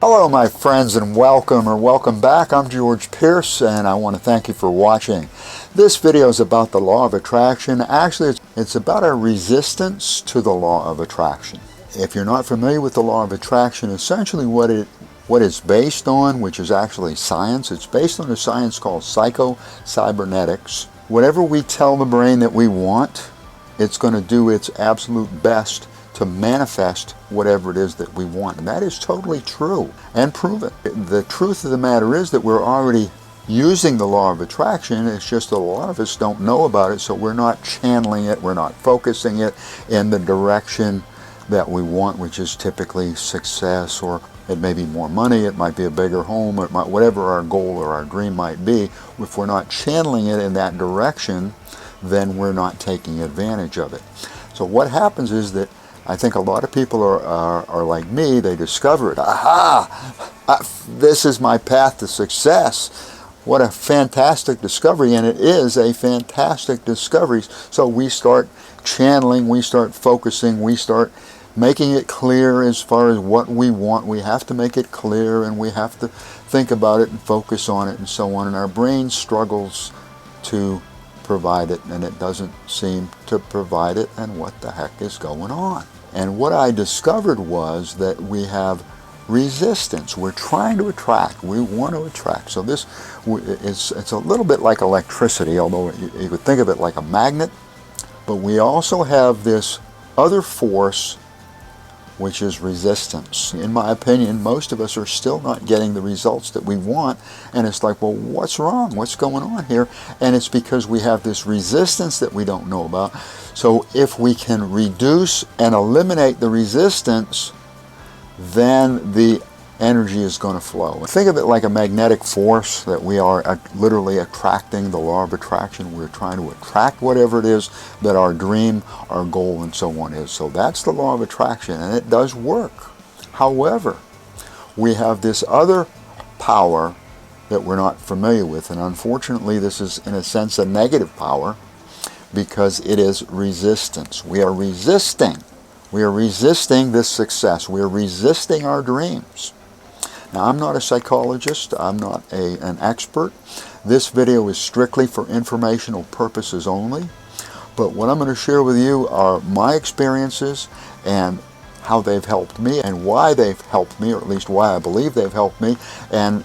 Hello my friends, and welcome back. I'm George Pierce, and I want to thank you for watching. This video is about the law of attraction. Actually, it's about our resistance to the law of attraction. If you're not familiar with the law of attraction, essentially what it's based on, which is actually science, it's based on a science called psycho-cybernetics. Whatever we tell the brain that we want, it's going to do its absolute best to manifest whatever it is that we want. And that is totally true and proven. The truth of the matter is that we're already using the law of attraction. It's just that a lot of us don't know about it, so we're not channeling it, we're not focusing it in the direction that we want, which is typically success, or it may be more money, it might be a bigger home, or whatever our goal or our dream might be. If we're not channeling it in that direction, then we're not taking advantage of it. So what happens is that I think a lot of people are like me. They discover it. Aha! This is my path to success. What a fantastic discovery, and it is a fantastic discovery. So we start channeling, we start focusing, we start making it clear as far as what we want. We have to make it clear, and we have to think about it and focus on it and so on. And our brain struggles to provide it, and it doesn't seem to provide it, and what the heck is going on? And what I discovered was that we have resistance. We're trying to attract. We want to attract. So this it's a little bit like electricity, although you could think of it like a magnet. But we also have this other force, which is resistance. In my opinion, most of us are still not getting the results that we want, and it's like, well, what's wrong? What's going on here? And it's because we have this resistance that we don't know about. So if we can reduce and eliminate the resistance, then the energy is going to flow. Think of it like a magnetic force, that we are literally attracting. The law of attraction. We're trying to attract whatever it is that our dream, our goal, and so on is. So that's the law of attraction, and it does work. However, we have this other power that we're not familiar with, and unfortunately this is in a sense a negative power, because it is resistance. We are resisting. We are resisting this success. We are resisting our dreams. Now, I'm not a psychologist. I'm not an expert. This video is strictly for informational purposes only. But what I'm going to share with you are my experiences and how they've helped me, and why they've helped me, or at least why I believe they've helped me. And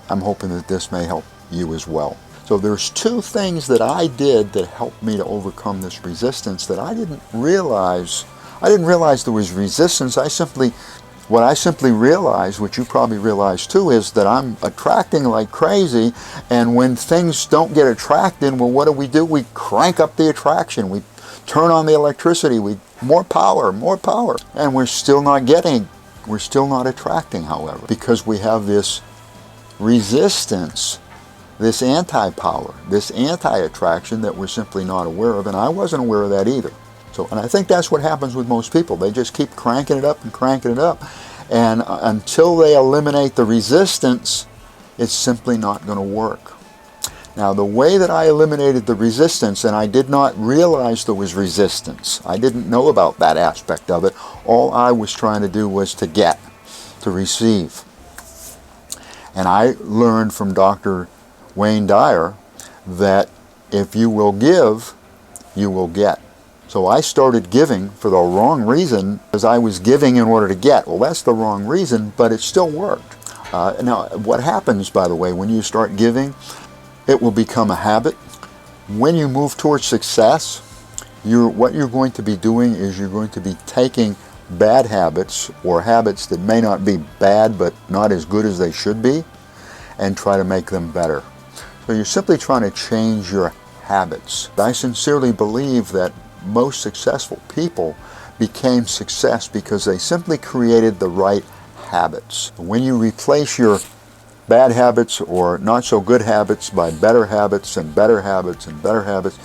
I'm hoping that this may help you as well. So there's two things that I did that helped me to overcome this resistance that I didn't realize. I didn't realize there was resistance. What I simply realized, which you probably realize too, is that I'm attracting like crazy, and when things don't get attracted, well, what do? We crank up the attraction. We turn on the electricity. More power, and we're still not attracting, however, because we have this resistance, this anti-power, this anti-attraction that we're simply not aware of, and I wasn't aware of that either. So, and I think that's what happens with most people. They just keep cranking it up and cranking it up, and until they eliminate the resistance, it's simply not going to work. Now, the way that I eliminated the resistance, and I did not realize there was resistance. I didn't know about that aspect of it. All I was trying to do was to receive. And I learned from Dr. Wayne Dyer that if you will give, you will get. So I started giving for the wrong reason, because I was giving in order to get. Well, that's the wrong reason, but it still worked. Now, what happens, by the way, when you start giving, it will become a habit. When you move towards success, what you're going to be doing is you're going to be taking bad habits, or habits that may not be bad but not as good as they should be, and try to make them better. So you're simply trying to change your habits. I sincerely believe that most successful people became success because they simply created the right habits. When you replace your bad habits or not so good habits by better habits and better habits and better habits,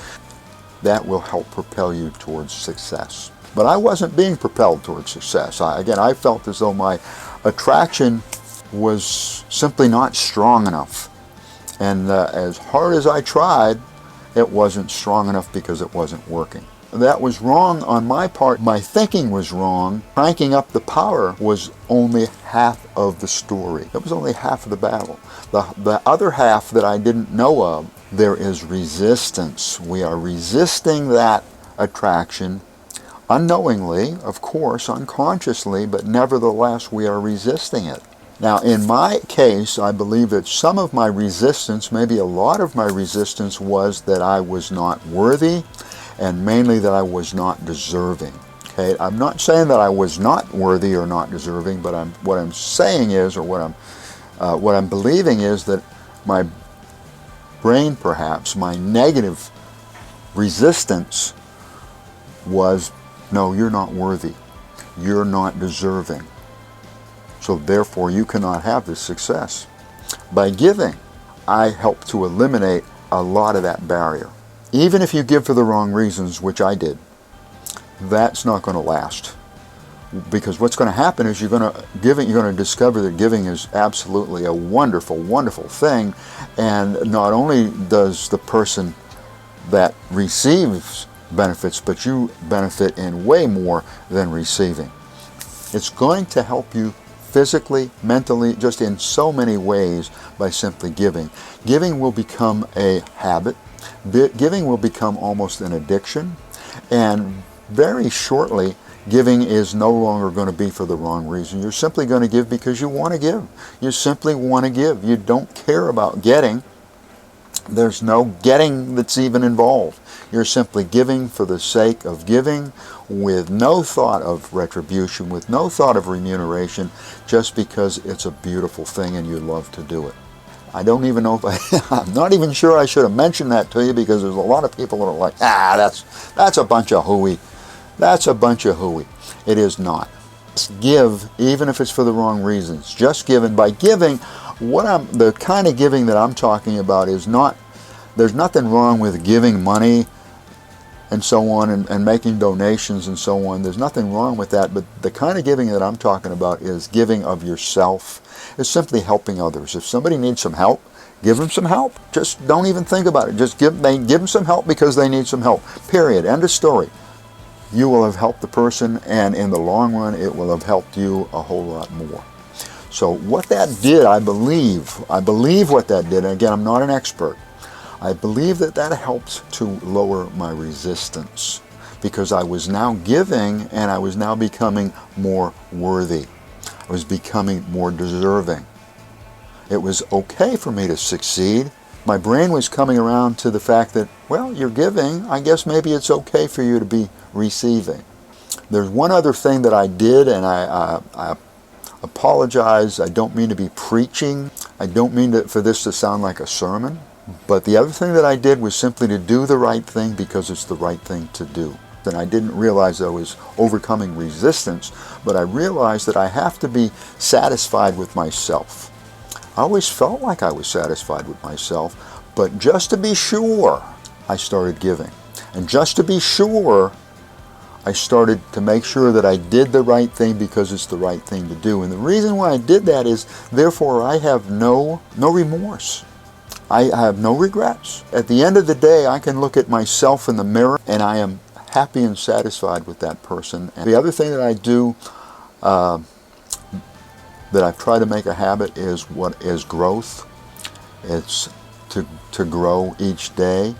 that will help propel you towards success. But I wasn't being propelled towards success. I felt as though my attraction was simply not strong enough. And as hard as I tried, it wasn't strong enough because it wasn't working. that was wrong on my part. My thinking was wrong. Cranking up the power was only half of the story. It was only half of the battle. The other half that I didn't know of, there is resistance. We are resisting that attraction unknowingly, of course, unconsciously, but nevertheless we are resisting it. Now, in my case, I believe that some of my resistance, maybe a lot of my resistance, was that I was not worthy, and mainly that I was not deserving. Okay, I'm not saying that I was not worthy or not deserving, but what I'm saying is, or what I'm believing is that my brain, perhaps, my negative resistance was, no, you're not worthy. You're not deserving. So therefore, you cannot have this success. By giving, I help to eliminate a lot of that barrier. Even if you give for the wrong reasons, which I did, that's not going to last. Because what's going to happen is you're going to discover that giving is absolutely a wonderful, wonderful thing. And not only does the person that receives benefits, but you benefit in way more than receiving. It's going to help you physically, mentally, just in so many ways by simply giving. Giving will become a habit. Giving will become almost an addiction. And very shortly, giving is no longer going to be for the wrong reason. You're simply going to give because you want to give. You simply want to give. You don't care about getting. There's no getting that's even involved. You're simply giving for the sake of giving, with no thought of retribution, with no thought of remuneration, just because it's a beautiful thing and you love to do it. I don't even know if I'm not even sure I should have mentioned that to you, because there's a lot of people that are like, that's a bunch of hooey. That's a bunch of hooey. It is not. Give, even if it's for the wrong reasons. Just give, and by giving, the kind of giving that I'm talking about is not, there's nothing wrong with giving money and so on, and making donations and so on. There's nothing wrong with that, but the kind of giving that I'm talking about is giving of yourself. It's simply helping others. If somebody needs some help, give them some help. Just don't even think about it. Just give them some help because they need some help. Period. End of story. You will have helped the person, and in the long run, it will have helped you a whole lot more. So what that did, I believe what that did, and again, I'm not an expert, I believe that helped to lower my resistance, because I was now giving and I was now becoming more worthy. I was becoming more deserving. It was okay for me to succeed. My brain was coming around to the fact that, well, you're giving, I guess maybe it's okay for you to be receiving. There's one other thing that I did, and I apologize. I don't mean to be preaching. I don't mean for this to sound like a sermon. But the other thing that I did was simply to do the right thing because it's the right thing to do. And I didn't realize I was overcoming resistance, but I realized that I have to be satisfied with myself. I always felt like I was satisfied with myself, but just to be sure, I started giving. And just to be sure, I started to make sure that I did the right thing because it's the right thing to do. And the reason why I did that is, therefore, I have no remorse. I have no regrets. At the end of the day, I can look at myself in the mirror and I am happy and satisfied with that person. And the other thing that I do, that I've tried to make a habit, is growth. It's to grow each day.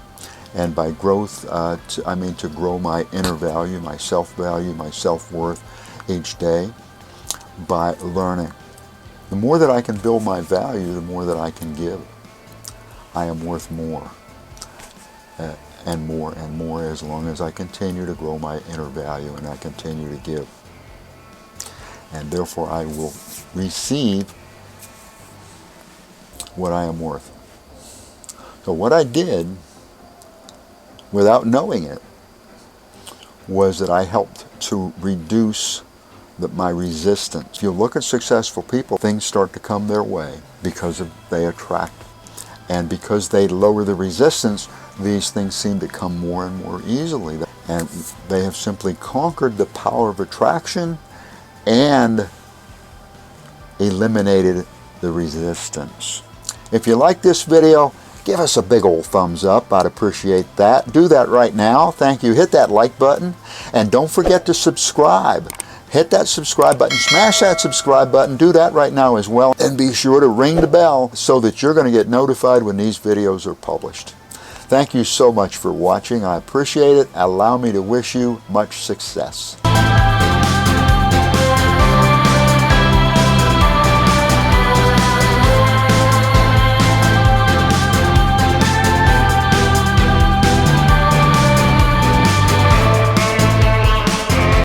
And by growth, I mean to grow my inner value, my self-value, my self-worth each day by learning. The more that I can build my value, the more that I can give. I am worth more and more and more as long as I continue to grow my inner value and I continue to give. And therefore I will receive what I am worth. So what I did, without knowing it, was that I helped to reduce my resistance. If you look at successful people, things start to come their way because they attract. And because they lower the resistance, these things seem to come more and more easily. And they have simply conquered the power of attraction and eliminated the resistance. If you like this video, give us a big old thumbs up. I'd appreciate that. Do that right now. Thank you. Hit that like button, and don't forget to subscribe. Hit that subscribe button, smash that subscribe button, do that right now as well, and be sure to ring the bell so that you're going to get notified when these videos are published. Thank you so much for watching. I appreciate it. Allow me to wish you much success.